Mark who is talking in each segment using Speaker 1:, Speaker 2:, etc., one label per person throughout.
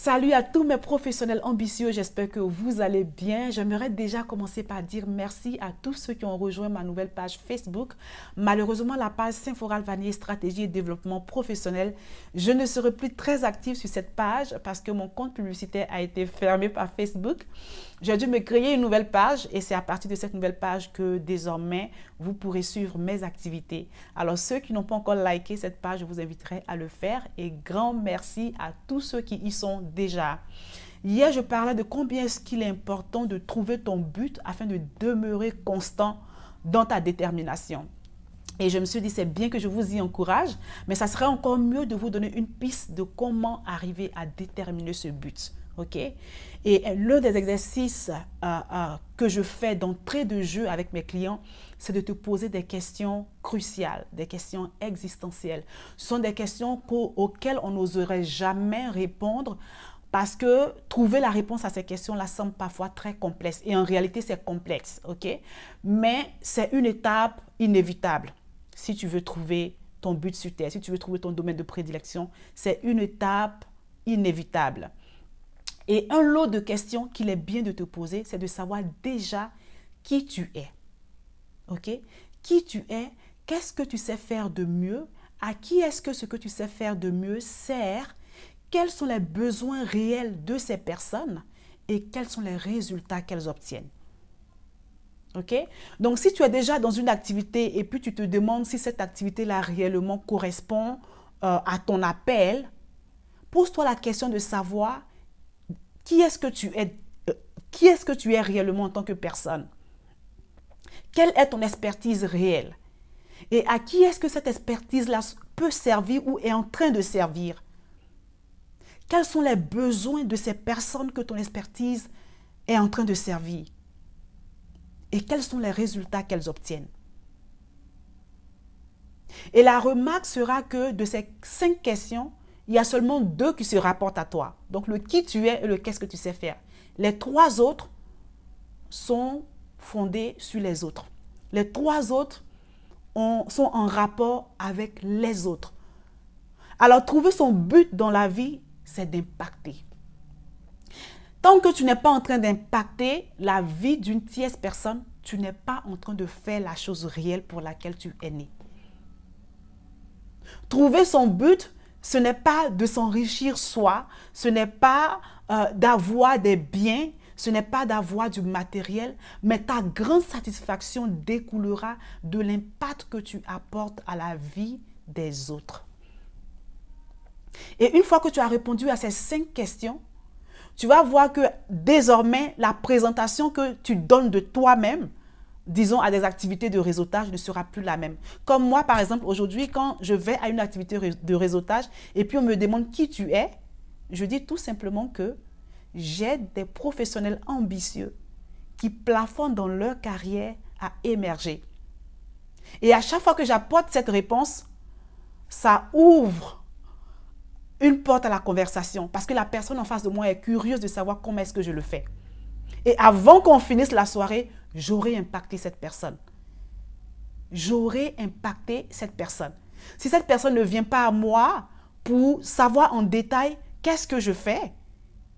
Speaker 1: Salut à tous mes professionnels ambitieux, j'espère que vous allez bien. J'aimerais déjà commencer par dire merci à tous ceux qui ont rejoint ma nouvelle page Facebook. Malheureusement, la page Symforal Vanier Stratégie et Développement Professionnel, je ne serai plus très active sur cette page parce que mon compte publicitaire a été fermé par Facebook. J'ai dû me créer une nouvelle page et c'est à partir de cette nouvelle page que désormais, vous pourrez suivre mes activités. Alors, ceux qui n'ont pas encore liké cette page, je vous inviterai à le faire et grand merci à tous ceux qui y sont déjà. Hier, je parlais de combien est-ce qu'il est important de trouver ton but afin de demeurer constant dans ta détermination. Et je me suis dit, c'est bien que je vous y encourage, mais ça serait encore mieux de vous donner une piste de comment arriver à déterminer ce but. OK? Et l'un des exercices que je fais d'entrée de jeu avec mes clients, c'est de te poser des questions cruciales, des questions existentielles. Ce sont des questions auxquelles on n'oserait jamais répondre parce que trouver la réponse à ces questions-là semble parfois très complexe. Et en réalité, c'est complexe, OK? Mais c'est une étape inévitable. Si tu veux trouver ton but sur Terre, si tu veux trouver ton domaine de prédilection, c'est une étape inévitable. Et un lot de questions qu'il est bien de te poser, c'est de savoir déjà qui tu es. OK? Qui tu es, qu'est-ce que tu sais faire de mieux, à qui est-ce que ce que tu sais faire de mieux sert, quels sont les besoins réels de ces personnes et quels sont les résultats qu'elles obtiennent. OK? Donc, si tu es déjà dans une activité et puis tu te demandes si cette activité-là réellement correspond à ton appel, pose-toi la question de savoir qui est-ce que tu es réellement en tant que personne. Quelle est ton expertise réelle? Et à qui est-ce que cette expertise-là peut servir ou est en train de servir? Quels sont les besoins de ces personnes que ton expertise est en train de servir? Et quels sont les résultats qu'elles obtiennent? Et la remarque sera que de ces 5 questions, il y a seulement 2 qui se rapportent à toi. Donc le qui tu es et le qu'est-ce que tu sais faire. Les 3 autres sont fondés sur les autres. Les 3 autres sont en rapport avec les autres. Alors trouver son but dans la vie, c'est d'impacter. Tant que tu n'es pas en train d'impacter la vie d'une tierce personne, tu n'es pas en train de faire la chose réelle pour laquelle tu es né. Trouver son but, ce n'est pas de s'enrichir soi, ce n'est pas d'avoir des biens, ce n'est pas d'avoir du matériel, mais ta grande satisfaction découlera de l'impact que tu apportes à la vie des autres. Et une fois que tu as répondu à ces 5 questions, tu vas voir que désormais, la présentation que tu donnes de toi-même, disons à des activités de réseautage, ne sera plus la même. Comme moi, par exemple, aujourd'hui, quand je vais à une activité de réseautage et puis on me demande qui tu es, je dis tout simplement que j'ai des professionnels ambitieux qui plafonnent dans leur carrière à émerger. Et à chaque fois que j'apporte cette réponse, ça ouvre une porte à la conversation parce que la personne en face de moi est curieuse de savoir comment est-ce que je le fais. Et avant qu'on finisse la soirée, j'aurai impacté cette personne. J'aurai impacté cette personne. Si cette personne ne vient pas à moi pour savoir en détail qu'est-ce que je fais,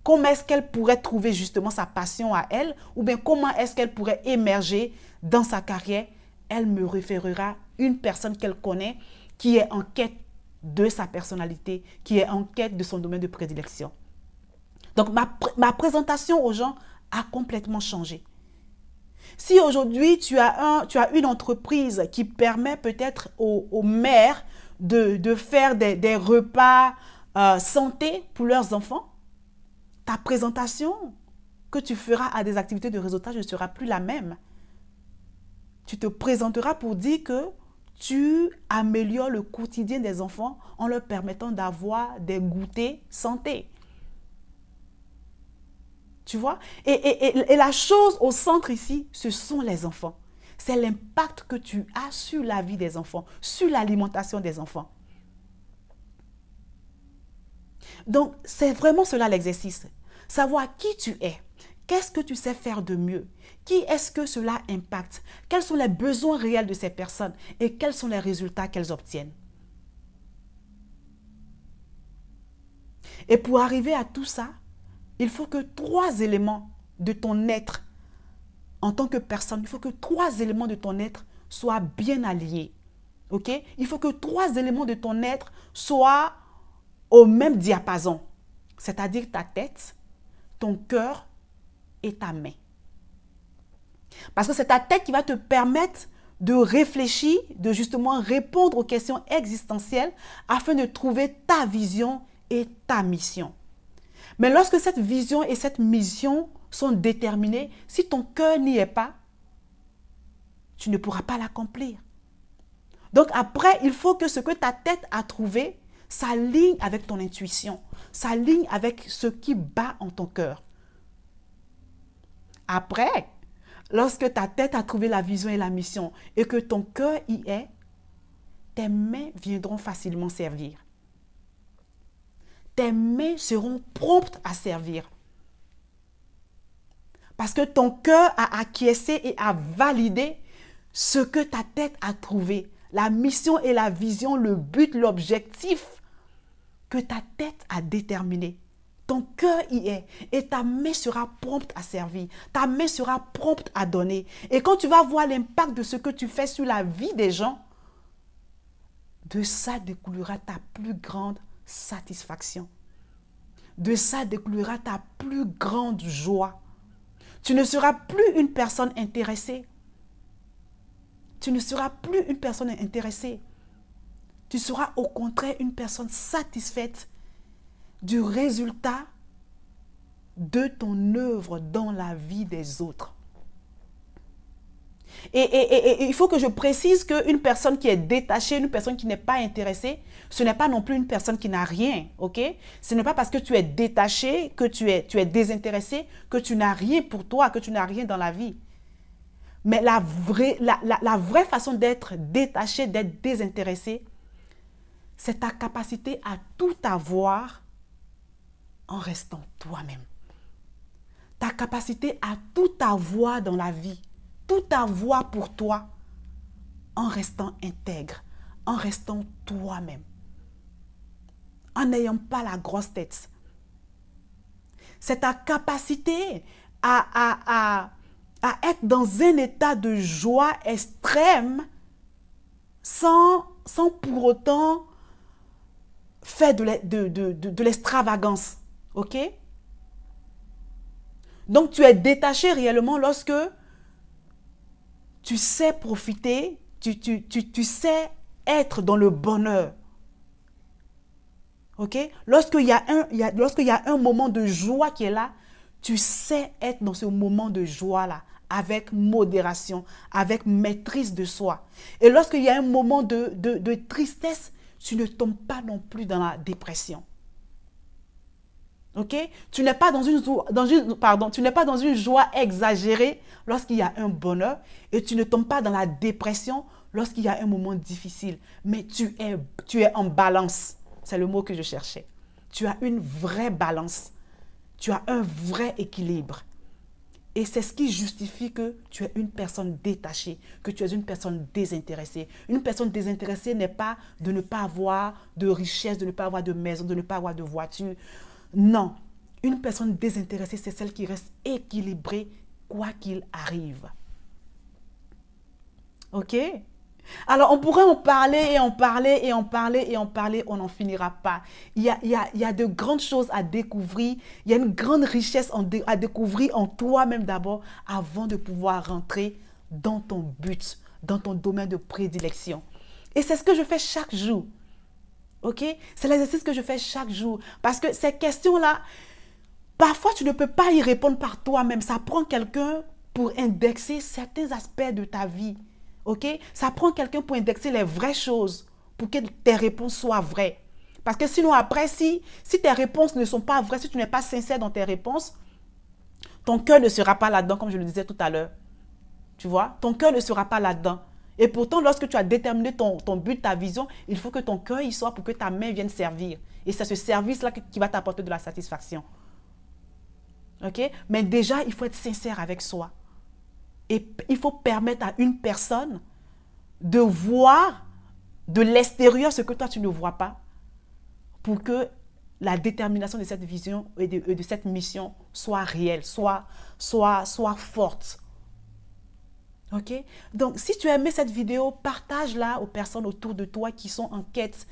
Speaker 1: comment est-ce qu'elle pourrait trouver justement sa passion à elle, ou bien comment est-ce qu'elle pourrait émerger dans sa carrière, elle me référera une personne qu'elle connaît qui est en quête de sa personnalité, qui est en quête de son domaine de prédilection. Donc, ma présentation aux gens a complètement changé. Si aujourd'hui, tu as une entreprise qui permet peut-être aux mères de faire des repas santé pour leurs enfants, ta présentation que tu feras à des activités de réseautage ne sera plus la même. Tu te présenteras pour dire que tu améliores le quotidien des enfants en leur permettant d'avoir des goûters santé. Tu vois? Et la chose au centre ici, ce sont les enfants. C'est l'impact que tu as sur la vie des enfants, sur l'alimentation des enfants. Donc, c'est vraiment cela l'exercice. Savoir qui tu es. Qu'est-ce que tu sais faire de mieux? Qui est-ce que cela impacte? Quels sont les besoins réels de ces personnes? Et quels sont les résultats qu'elles obtiennent? Et pour arriver à tout ça, il faut que 3 éléments de ton être, en tant que personne, il faut que 3 éléments de ton être soient bien alliés. Ok? Il faut que 3 éléments de ton être soient au même diapason. C'est-à-dire ta tête, ton cœur et ta main. Parce que c'est ta tête qui va te permettre de réfléchir, de justement répondre aux questions existentielles afin de trouver ta vision et ta mission. Mais lorsque cette vision et cette mission sont déterminées, si ton cœur n'y est pas, tu ne pourras pas l'accomplir. Donc après, il faut que ce que ta tête a trouvé s'aligne avec ton intuition, s'aligne avec ce qui bat en ton cœur. Après, lorsque ta tête a trouvé la vision et la mission et que ton cœur y est, tes mains viendront facilement servir. Tes mains seront promptes à servir. Parce que ton cœur a acquiescé et a validé ce que ta tête a trouvé. La mission et la vision, le but, l'objectif que ta tête a déterminé. Ton cœur y est et ta main sera prompte à servir. Ta main sera prompte à donner. Et quand tu vas voir l'impact de ce que tu fais sur la vie des gens, de ça découlera ta plus grande satisfaction. De ça découlera ta plus grande joie. Tu ne seras plus une personne intéressée. Tu ne seras plus une personne intéressée. Tu seras au contraire une personne satisfaite du résultat de ton œuvre dans la vie des autres. Et il faut que je précise qu'une personne qui est détachée, une personne qui n'est pas intéressée, ce n'est pas non plus une personne qui n'a rien, ok? Ce n'est pas parce que tu es détaché, que tu es désintéressé, que tu n'as rien pour toi, que tu n'as rien dans la vie. Mais la vraie façon d'être détaché, d'être désintéressé, c'est ta capacité à tout avoir en restant toi-même. Ta capacité à tout avoir dans la vie, tout avoir pour toi, en restant intègre, en restant toi-même, en n'ayant pas la grosse tête. C'est ta capacité à être dans un état de joie extrême sans pour autant faire de l'extravagance. Ok? Donc, tu es détaché réellement lorsque tu sais profiter, tu sais être dans le bonheur. Ok? Lorsqu'il y a un moment de joie qui est là, tu sais être dans ce moment de joie-là, avec modération, avec maîtrise de soi. Et lorsqu'il y a un moment de tristesse, tu ne tombes pas non plus dans la dépression. Ok? Tu n'es pas tu n'es pas dans une joie exagérée lorsqu'il y a un bonheur et tu ne tombes pas dans la dépression lorsqu'il y a un moment difficile. Mais tu es en balance. C'est le mot que je cherchais. Tu as une vraie balance. Tu as un vrai équilibre. Et c'est ce qui justifie que tu es une personne détachée, que tu es une personne désintéressée. Une personne désintéressée n'est pas de ne pas avoir de richesse, de ne pas avoir de maison, de ne pas avoir de voiture. Non, une personne désintéressée, c'est celle qui reste équilibrée quoi qu'il arrive. Ok? Alors, on pourrait en parler et en parler et en parler et en parler, on n'en finira pas. Il y a de grandes choses à découvrir, il y a une grande richesse à découvrir en toi-même d'abord avant de pouvoir rentrer dans ton but, dans ton domaine de prédilection. Et c'est ce que je fais chaque jour. Ok? C'est l'exercice que je fais chaque jour. Parce que ces questions-là, parfois tu ne peux pas y répondre par toi-même. Ça prend quelqu'un pour indexer certains aspects de ta vie. Ok? Ça prend quelqu'un pour indexer les vraies choses, pour que tes réponses soient vraies. Parce que sinon après, si tes réponses ne sont pas vraies, si tu n'es pas sincère dans tes réponses, ton cœur ne sera pas là-dedans, comme je le disais tout à l'heure. Tu vois? Ton cœur ne sera pas là-dedans. Et pourtant, lorsque tu as déterminé ton but, ta vision, il faut que ton cœur y soit pour que ta main vienne servir. Et c'est ce service-là qui va t'apporter de la satisfaction. Ok? Mais déjà, il faut être sincère avec soi. Et il faut permettre à une personne de voir de l'extérieur ce que toi, tu ne vois pas, pour que la détermination de cette vision et de cette mission soit réelle, soit forte. Ok? Donc, si tu as aimé cette vidéo, partage-la aux personnes autour de toi qui sont en quête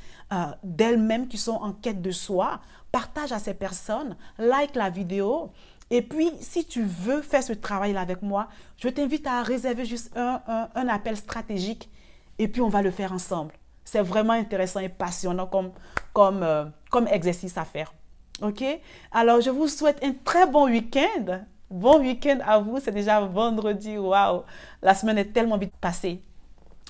Speaker 1: d'elles-mêmes, qui sont en quête de soi. Partage à ces personnes, like la vidéo. Et puis, si tu veux faire ce travail-là avec moi, je t'invite à réserver juste un appel stratégique et puis on va le faire ensemble. C'est vraiment intéressant et passionnant comme exercice à faire. Ok? Alors, je vous souhaite un très bon week-end. Bon week-end à vous, c'est déjà vendredi, waouh, la semaine est tellement vite passée.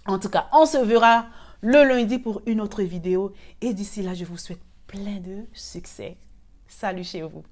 Speaker 1: En tout cas, on se verra le lundi pour une autre vidéo et d'ici là, je vous souhaite plein de succès. Salut chez vous.